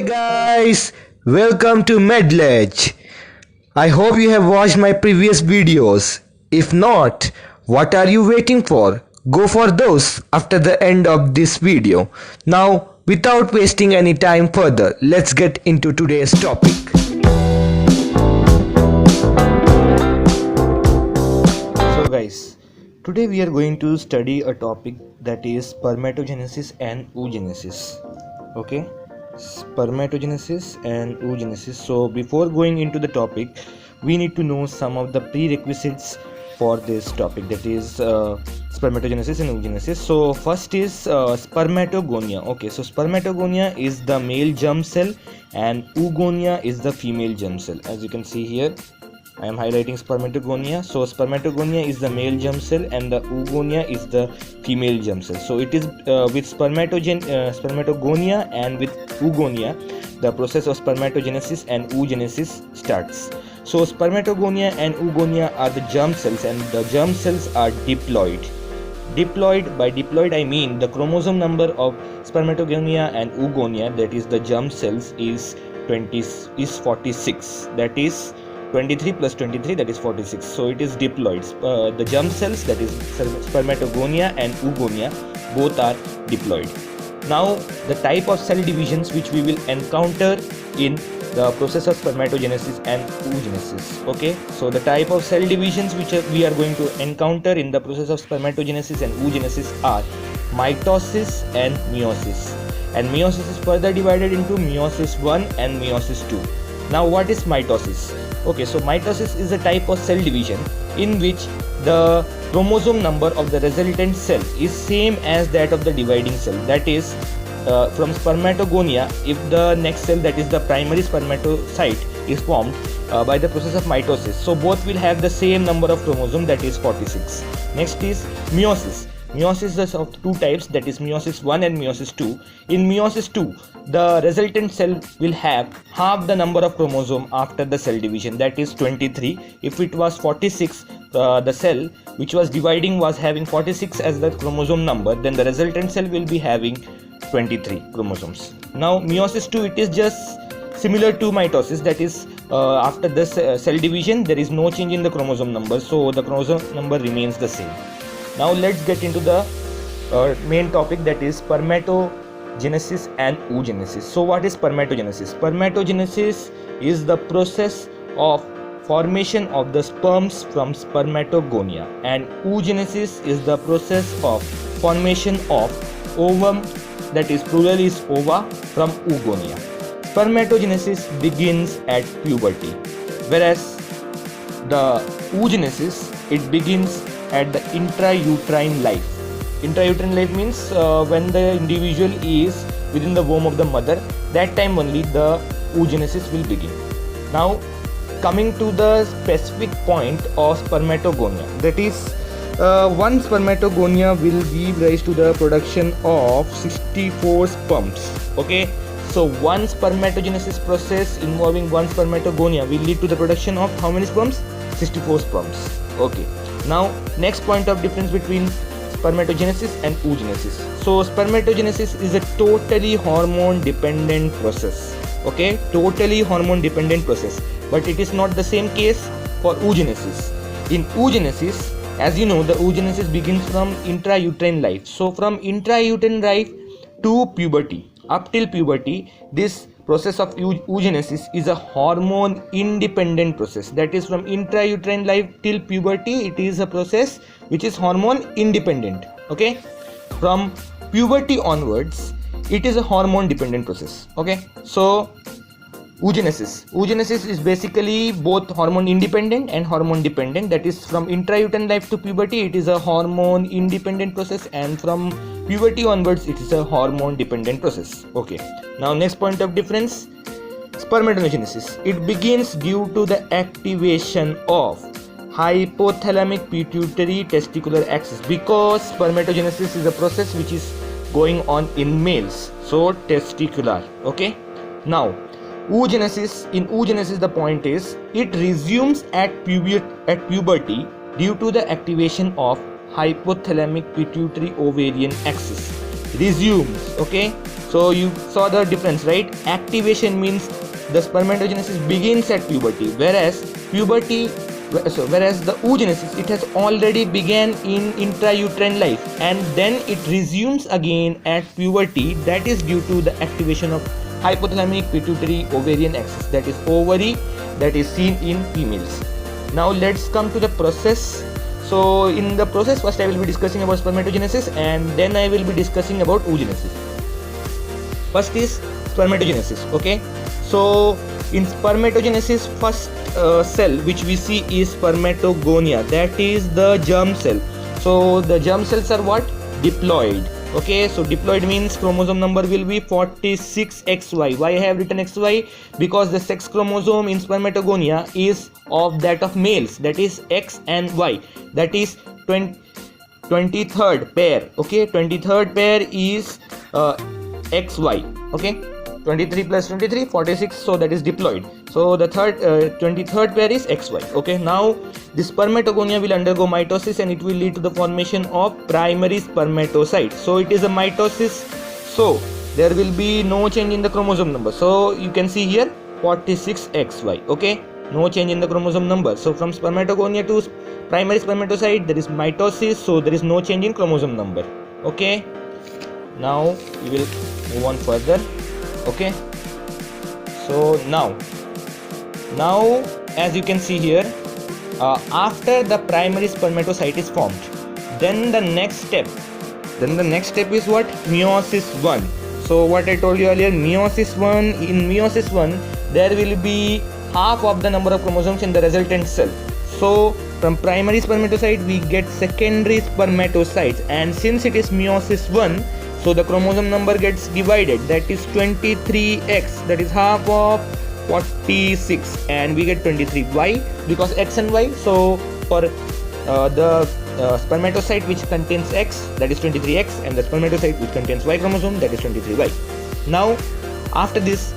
Guys, welcome to Medledge. I hope you have watched my previous videos. If not, what are you waiting for? Go for those after the end of this video. Now, without wasting any time further, let's get into today's topic. So guys, today we are going to study a topic that is spermatogenesis and oogenesis. Okay, spermatogenesis and oogenesis. So before going into the topic, we need to know some of the prerequisites for this topic, that is spermatogenesis and oogenesis. So first is spermatogonia. Okay, so spermatogonia is the male germ cell and oogonia is the female germ cell. As you can see here, I am highlighting spermatogonia. So spermatogonia is the male germ cell and the oogonia is the female germ cell. So it is with spermatogonia and with oogonia, the process of spermatogenesis and oogenesis starts. So spermatogonia and oogonia are the germ cells, and the germ cells are diploid. By diploid I mean the chromosome number of spermatogonia and oogonia, that is the germ cells, is 46. That is 23 plus 23, that is 46. So it is diploids. The germ cells, that is spermatogonia and oogonia, both are diploid. Now the type of cell divisions which we will encounter in the process of spermatogenesis and oogenesis. Okay, so the type of cell divisions which we are going to encounter in the process of spermatogenesis and oogenesis are mitosis and meiosis. And meiosis is further divided into meiosis 1 and meiosis 2. Now what is mitosis? Okay, so mitosis is a type of cell division in which the chromosome number of the resultant cell is same as that of the dividing cell. That is, from spermatogonia, if the next cell, that is the primary spermatocyte, is formed by the process of mitosis, so both will have the same number of chromosomes, that is 46. Next is meiosis. Meiosis is of two types, that is meiosis 1 and meiosis 2. In meiosis 2, the resultant cell will have half the number of chromosome after the cell division, that is 23. If it was 46, the cell which was dividing was having 46 as the chromosome number, then the resultant cell will be having 23 chromosomes. Now meiosis 2, it is just similar to mitosis, that is after this cell division there is no change in the chromosome number, so the chromosome number remains the same. Now let's get into the main topic, that is spermatogenesis and oogenesis. So what is spermatogenesis? Spermatogenesis is the process of formation of the sperms from spermatogonia, and oogenesis is the process of formation of ovum, that is plural is ova, from oogonia. Spermatogenesis begins at puberty, whereas the oogenesis, it begins at the intrauterine life. Intrauterine life means when the individual is within the womb of the mother, that time only the oogenesis will begin. Now coming to the specific point of spermatogonia, that is one spermatogonia will give rise to the production of 64 sperms. Okay, so one spermatogenesis process involving one spermatogonia will lead to the production of how many sperms? 64 sperms. Okay, now next point of difference between spermatogenesis and oogenesis. So spermatogenesis is a totally hormone dependent process. Okay, totally hormone dependent process, but it is not the same case for oogenesis. In oogenesis, as you know, the oogenesis begins from intrauterine life. So from intrauterine life to puberty, up till puberty, this process of oogenesis is a hormone independent process. That is, from intrauterine life till puberty, it is a process which is hormone independent. Okay, from puberty onwards, it is a hormone dependent process. Okay, so oogenesis is basically both hormone independent and hormone dependent. That is, from intrauterine life to puberty, it is a hormone independent process, and from puberty onwards, it is a hormone dependent process. Okay, now next point of difference, spermatogenesis. It begins due to the activation of hypothalamic pituitary testicular axis, because spermatogenesis is a process which is going on in males, so testicular. Okay, now oogenesis, in oogenesis the point is it resumes at puberty due to the activation of hypothalamic pituitary ovarian axis. resumes. Okay, so you saw the difference, right? Activation means the spermatogenesis begins at puberty, whereas the oogenesis, it has already began in intrauterine life and then it resumes again at puberty. That is due to the activation of hypothalamic pituitary ovarian axis, that is ovary, that is seen in females. Now let's come to the process. So in the process, first I will be discussing about spermatogenesis and then I will be discussing about oogenesis. First is spermatogenesis. Okay, so in spermatogenesis, first cell which we see is spermatogonia, that is the germ cell. So the germ cells are what? Diploid. Okay, so diploid means chromosome number will be 46XY. Why I have written XY? Because the sex chromosome in spermatogonia is of that of males, that is X and Y, that is 23rd pair. Okay, 23rd pair is XY. Okay, 23 plus 23, 46, so that is diploid. So the 23rd pair is XY. Okay, now the spermatogonia will undergo mitosis and it will lead to the formation of primary spermatocyte. So it is a mitosis, so there will be no change in the chromosome number. So you can see here 46XY. Okay, no change in the chromosome number. So from spermatogonia to primary spermatocyte there is mitosis, so there is no change in chromosome number. Okay, now we will move on further. Okay, so now as you can see here, after the primary spermatocyte is formed, then the next step is what? Meiosis 1. So what I told you earlier, meiosis 1, in meiosis 1 there will be half of the number of chromosomes in the resultant cell. So from primary spermatocyte we get secondary spermatocytes, and since it is meiosis 1, so the chromosome number gets divided, that is 23X, that is half of 46, and we get 23Y because X and Y. So for the spermatocyte which contains X, that is 23X, and the spermatocyte which contains Y chromosome, that is 23Y. Now after this,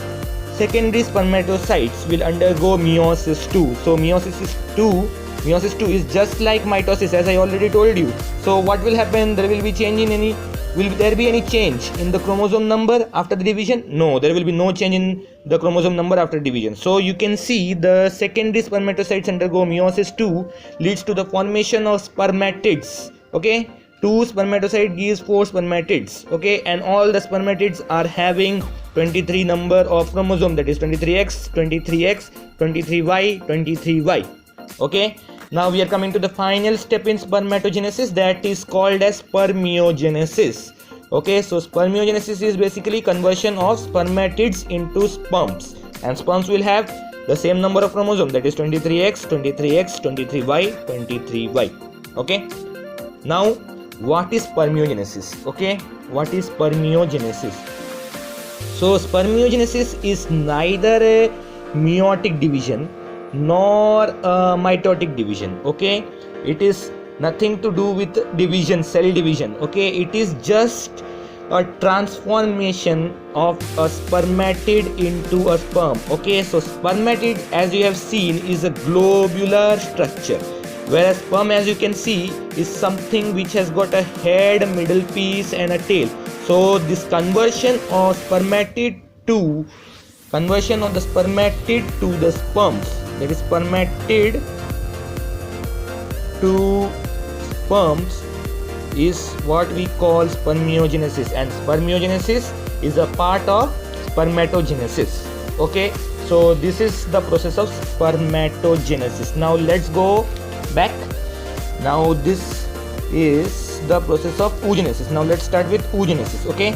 secondary spermatocytes will undergo meiosis 2. So meiosis 2 is just like mitosis, as I already told you. So what will happen? There will be change in any Will there be any change in the chromosome number after the division? No, there will be no change in the chromosome number after division. So you can see the secondary spermatocytes undergo meiosis 2 leads to the formation of spermatids. Okay, 2 spermatocyte gives 4 spermatids. Okay, and all the spermatids are having 23 number of chromosome, that is 23X, 23X, 23Y, 23Y. Okay. Now we are coming to the final step in spermatogenesis, that is called as spermiogenesis. Okay, so spermiogenesis is basically conversion of spermatids into sperms, and sperms will have the same number of chromosomes, that is 23X, 23X, 23Y, 23Y. Okay. Now what is spermiogenesis? Okay, what is spermiogenesis? So spermiogenesis is neither a meiotic division nor mitotic division. Okay, it is nothing to do with division, cell division. Okay, it is just a transformation of a spermatid into a sperm. Okay, so spermatid, as you have seen, is a globular structure, whereas sperm, as you can see, is something which has got a head, middle piece and a tail. So this conversion of the spermatid to the sperms, that is spermatid to sperms, is what we call spermiogenesis, and spermiogenesis is a part of spermatogenesis. Okay, so this is the process of spermatogenesis. Now let's go back. Now this is the process of oogenesis. Now let's start with oogenesis. Okay,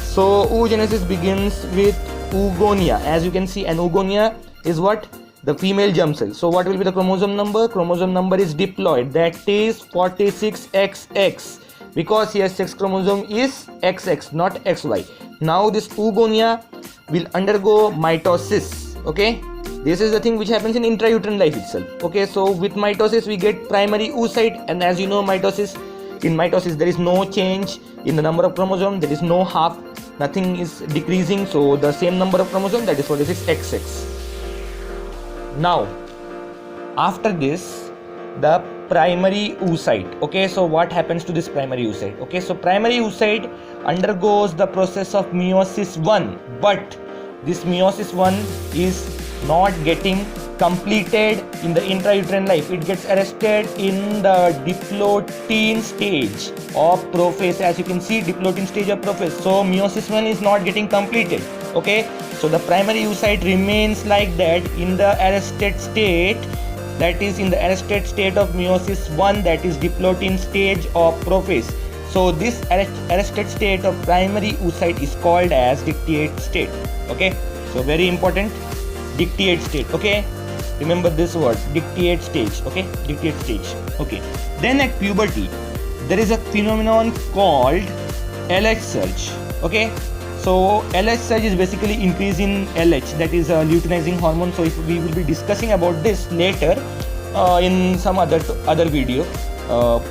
so oogenesis begins with oogonia. As you can see, an oogonia is what? The female germ cell. So what will be the chromosome number? Chromosome number is diploid, that is 46XX, because here sex chromosome is XX, not XY. Now this oogonia will undergo mitosis. Okay, this is the thing which happens in intrauterine life itself. Okay, so with mitosis we get primary oocyte, and as you know, in mitosis there is no change in the number of chromosomes, there is no half, nothing is decreasing, so the same number of chromosomes, that is 46XX. Now after this, the primary oocyte. Okay, so what happens to this primary oocyte? Okay, so primary oocyte undergoes the process of meiosis 1, but this meiosis 1 is not getting completed in the intrauterine life. It gets arrested in the diplotin stage of prophase. As you can see, diplotin stage of prophase. So meiosis 1 is not getting completed. Okay, so the primary oocyte remains like that in the arrested state, that is in the arrested state of meiosis 1, that is diplotin stage of prophase. So this arrested state of primary oocyte is called as dictyate state. Okay, so very important, dictyate state. Okay, remember this word, dictyate stage. Okay, dictyate stage. Okay, then at puberty there is a phenomenon called LH surge. Okay, so LH surge is basically increase in LH, that is a luteinizing hormone. So if we will be discussing about this later in some other video.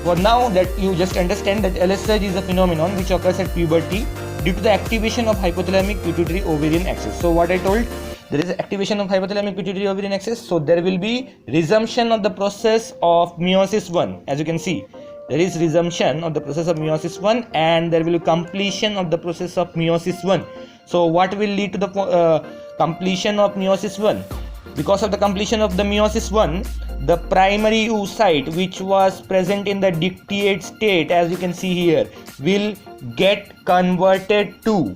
For now, that you just understand that LH surge is a phenomenon which occurs at puberty due to the activation of hypothalamic pituitary ovarian axis. So what I told, there is activation of hypothalamic pituitary ovarian axis, so there will be resumption of the process of meiosis 1. As you can see, there is resumption of the process of meiosis 1 and there will be completion of the process of meiosis 1. So what will lead to the completion of meiosis 1? Because of the completion of the meiosis 1, the primary oocyte which was present in the dictyate state, as you can see here, will get converted to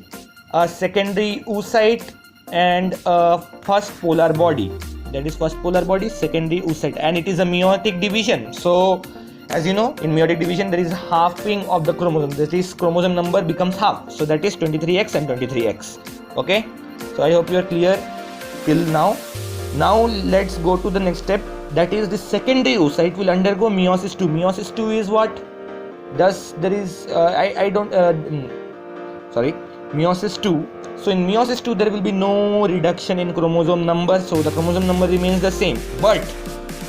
a secondary oocyte and a first polar body. That is first polar body, secondary oocyte, and it is a meiotic division. So as you know, in meiotic division there is halving of the chromosome. That is, chromosome number becomes half. So that is 23x and 23x. Okay, so I hope you are clear till now. Now let's go to the next step, that is the secondary oocyte will undergo meiosis 2. Meiosis 2 is what? Thus there is meiosis 2. So in meiosis 2 there will be no reduction in chromosome number, so the chromosome number remains the same. But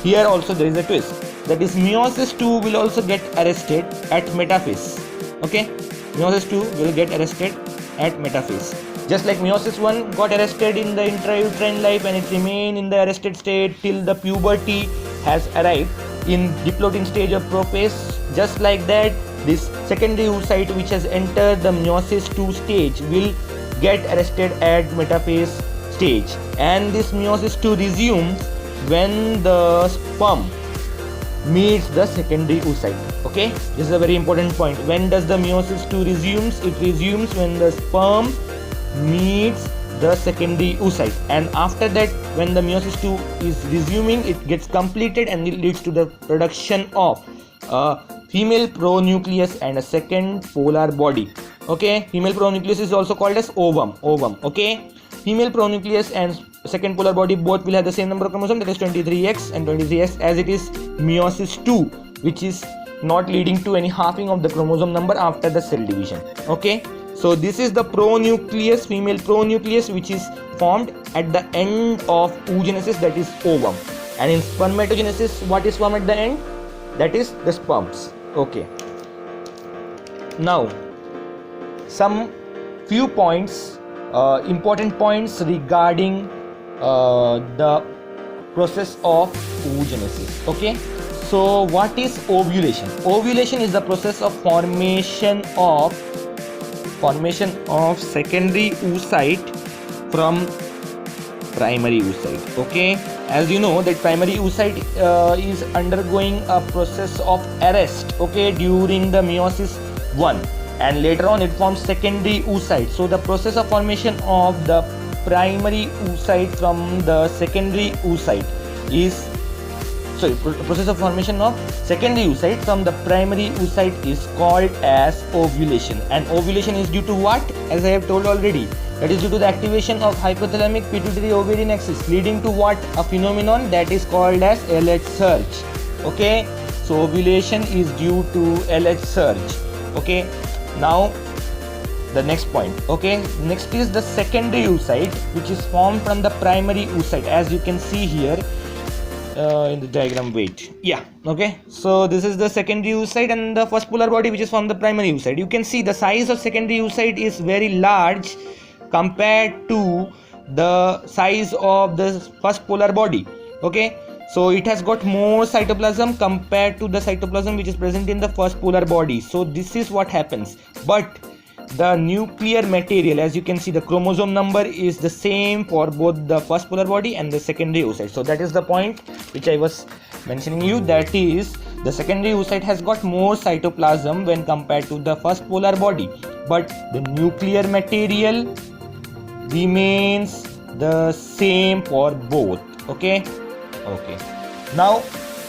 here also there is a twist, that is meiosis 2 will also get arrested at metaphase. Okay, meiosis 2 will get arrested at metaphase. Just like meiosis 1 got arrested in the intrauterine life and it remained in the arrested state till the puberty has arrived in diplotin stage of prophase, just like that this secondary oocyte which has entered the meiosis 2 stage will get arrested at metaphase stage, and this meiosis 2 resumes when the sperm meets the secondary oocyte. Okay, this is a very important point. When does the meiosis 2 resumes? It resumes when the sperm meets the secondary oocyte, and after that, when the meiosis 2 is resuming, it gets completed and it leads to the production of a female pronucleus and a second polar body. Okay, female pronucleus is also called as ovum. Okay, female pronucleus and second polar body both will have the same number of chromosomes, that is 23x and 23x, as it is meiosis 2 which is not leading to any halving of the chromosome number after the cell division. Okay, so this is the pronucleus, female pronucleus, which is formed at the end of oogenesis, that is ovum, and in spermatogenesis what is formed at the end? That is the sperms. Okay, now some few points, important points regarding the process of oogenesis. Okay, so what is ovulation? Ovulation is the process of formation of secondary oocyte from primary oocyte. Okay, as you know that primary oocyte is undergoing a process of arrest, okay, during the meiosis 1, and later on it forms secondary oocyte. So the process of formation of the primary oocyte from the secondary oocyte is process of formation of secondary oocyte from the primary oocyte is called as ovulation. And ovulation is due to what? As I have told already, that is due to the activation of hypothalamic pituitary ovarian axis, leading to what? A phenomenon that is called as LH surge. Okay, so ovulation is due to LH surge. Okay, now the next point. Okay, next is the secondary oocyte, which is formed from the primary oocyte, as you can see here in the diagram. Okay, so this is the secondary oocyte and the first polar body which is from the primary oocyte. You can see the size of secondary oocyte is very large compared to the size of the first polar body. Okay, So it has got more cytoplasm compared to the cytoplasm which is present in the first polar body. So this is what happens. But the nuclear material, as you can see, the chromosome number is the same for both the first polar body and the secondary oocyte. So that is the point which I was mentioning you, that is the secondary oocyte has got more cytoplasm when compared to the first polar body, but the nuclear material remains the same for both. Okay. Now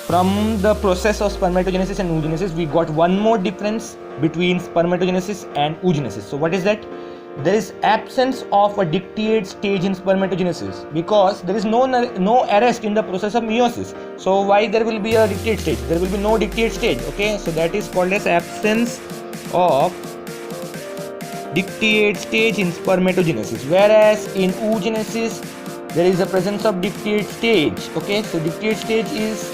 from the process of spermatogenesis and oogenesis, we got one more difference between spermatogenesis and oogenesis. So what is that? There is absence of a dictate stage in spermatogenesis because there is no arrest in the process of meiosis. So why there will be a dictate stage? There will be no dictate stage. Okay, so that is called as absence of dictate stage in spermatogenesis, whereas in oogenesis there is a presence of dictate stage. Okay, so dictate stage is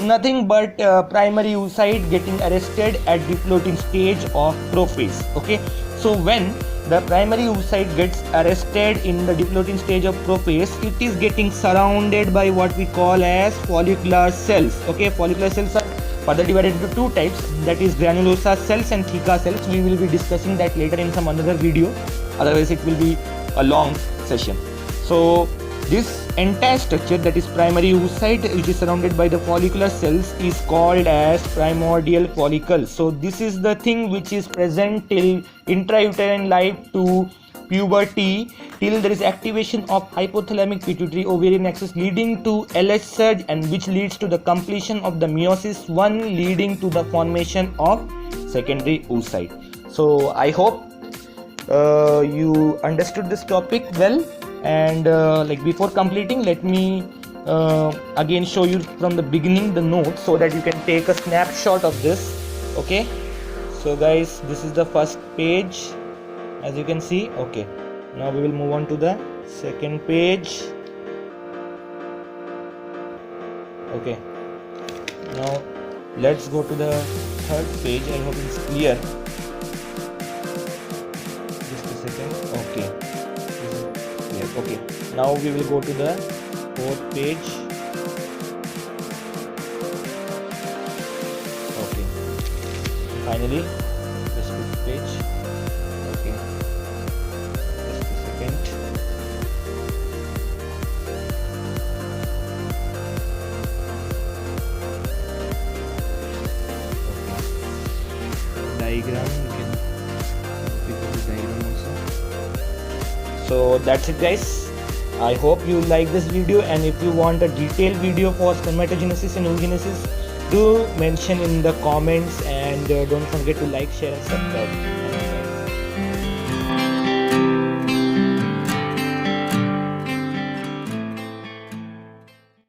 nothing but primary oocyte getting arrested at diplotin stage of prophase. Okay, so when the primary oocyte gets arrested in the diplotin stage of prophase, it is getting surrounded by what we call as follicular cells. Okay, follicular cells are further divided into two types, that is granulosa cells and theca cells. We will be discussing that later in some another video, otherwise it will be a long session. So this entire structure, that is primary oocyte which is surrounded by the follicular cells, is called as primordial follicle. So this is the thing which is present till intrauterine life to puberty, till there is activation of hypothalamic pituitary ovarian axis leading to LH surge, and which leads to the completion of the meiosis 1 leading to the formation of secondary oocyte. So I hope you understood this topic well. And like before completing, let me again show you from the beginning the notes so that you can take a snapshot of this. Okay, so guys, this is the first page, as you can see. Okay, now we will move on to the second page. Okay, now let's go to the third page. I hope it's clear. Just a second. Okay. Okay, now we will go to the fourth page. Okay, finally this fifth page. Okay, just a second. Okay, diagram, you can pick up the diagram also. So that's it guys, I hope you like this video, and if you want a detailed video for spermatogenesis and oogenesis, do mention in the comments, and don't forget to like, share and subscribe.